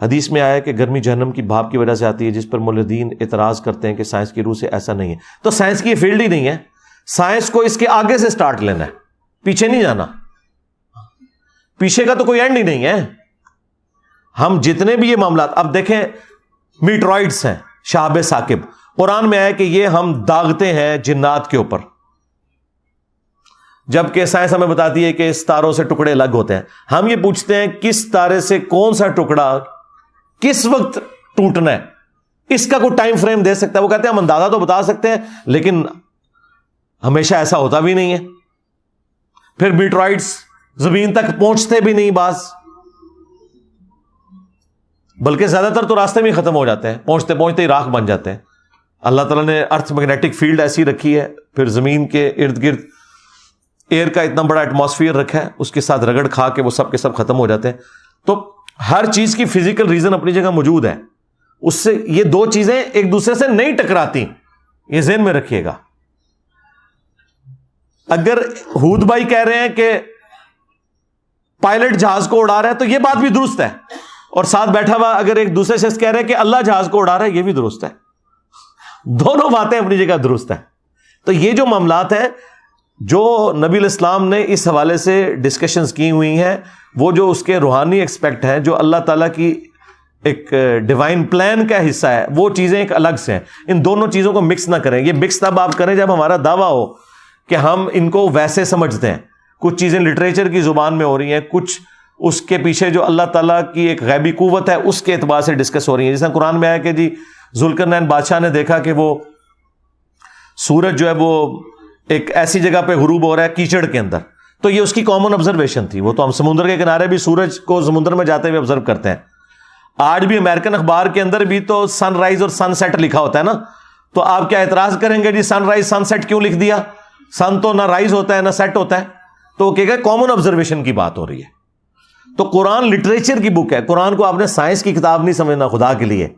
حدیث میں آیا کہ گرمی جہنم کی بھاپ کی وجہ سے آتی ہے، جس پر ملحدین اعتراض کرتے ہیں کہ سائنس کی روح سے ایسا نہیں ہے. تو سائنس کی یہ فیلڈ ہی نہیں ہے. سائنس کو اس کے آگے سے سٹارٹ لینا ہے، پیچھے نہیں جانا. پیچھے کا تو کوئی اینڈ ہی نہیں ہے. ہم جتنے بھی یہ معاملات اب دیکھیں، میٹرائڈز ہیں، شہاب ثاقب، قرآن میں آیا کہ یہ ہم داغتے ہیں جنات کے اوپر، جبکہ سائنس ہمیں بتاتی ہے کہ اس تاروں سے ٹکڑے الگ ہوتے ہیں. ہم یہ پوچھتے ہیں کس تارے سے کون سا ٹکڑا کس وقت ٹوٹنا ہے، اس کا کوئی ٹائم فریم دے سکتا ہے؟ وہ کہتے ہیں ہم اندازہ تو بتا سکتے ہیں لیکن ہمیشہ ایسا ہوتا بھی نہیں ہے. پھر میٹرائڈز زمین تک پہنچتے بھی نہیں بعض، بلکہ زیادہ تر تو راستے میں ہی ختم ہو جاتے ہیں، پہنچتے پہنچتے ہی راکھ بن جاتے ہیں. اللہ تعالیٰ نے ارتھ میگنیٹک فیلڈ ایسی رکھی ہے، پھر زمین کے ارد گرد ایئر کا اتنا بڑا ایٹماسفیئر رکھا ہے، اس کے ساتھ رگڑ کھا کے وہ سب کے سب ختم ہو جاتے ہیں. تو ہر چیز کی فزیکل ریزن اپنی جگہ موجود ہے. اس سے یہ دو چیزیں ایک دوسرے سے نہیں ٹکراتی، یہ ذہن میں رکھیے گا. اگر ہود بھائی کہہ رہے ہیں کہ پائلٹ جہاز کو اڑا رہا ہے تو یہ بات بھی درست ہے، اور ساتھ بیٹھا ہوا اگر ایک دوسرے شخص کہہ رہے ہیں کہ اللہ جہاز کو اڑا رہا ہے، یہ بھی درست ہے. دونوں باتیں اپنی جگہ درست ہیں. تو یہ جو معاملات ہیں جو نبی الاسلام نے اس حوالے سے ڈسکشنز کی ہوئی ہیں، وہ جو اس کے روحانی ایکسپیکٹ ہیں، جو اللہ تعالیٰ کی ایک ڈیوائن پلان کا حصہ ہے، وہ چیزیں ایک الگ سے ہیں. ان دونوں چیزوں کو مکس نہ کریں. یہ مکس تب آپ کریں جب ہمارا دعویٰ ہو کہ ہم ان کو ویسے سمجھتے ہیں. کچھ چیزیں لٹریچر کی زبان میں ہو رہی ہیں، کچھ اس کے پیچھے جو اللہ تعالیٰ کی ایک غیبی قوت ہے اس کے اعتبار سے ڈسکس ہو رہی ہیں. جیسا قرآن میں آیا کہ جی ذوالقرنین بادشاہ نے دیکھا کہ وہ سورج جو ہے وہ ایک ایسی جگہ پہ غروب ہو رہا ہے کیچڑ کے اندر. تو یہ اس کی کامن آبزرویشن تھی. وہ تو ہم سمندر کے کنارے بھی سورج کو سمندر میں جاتے ہوئے آبزرو کرتے ہیں. آج بھی امریکن اخبار کے اندر بھی تو سن رائز اور سن سیٹ لکھا ہوتا ہے نا. تو آپ کیا اعتراض کریں گے جی سن رائز سن سیٹ کیوں لکھ دیا؟ سن تو نہ رائز ہوتا ہے نہ سیٹ ہوتا ہے. تو وہ کہے گا کامن آبزرویشن کی بات ہو رہی ہے. تو قرآن لٹریچر کی بک ہے. قرآن کو آپ نے سائنس کی کتاب نہیں سمجھنا خدا کے لیے.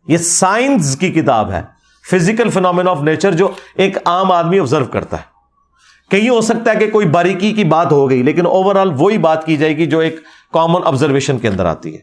یہ سائنس کی کتاب ہے، فزیکل فینومینا آف نیچر جو ایک عام آدمی آبزرو کرتا ہے. کہیں ہو سکتا ہے کہ کوئی باریکی کی بات ہو گئی، لیکن اوور آل وہی بات کی جائے گی جو ایک کامن آبزرویشن کے اندر آتی ہے.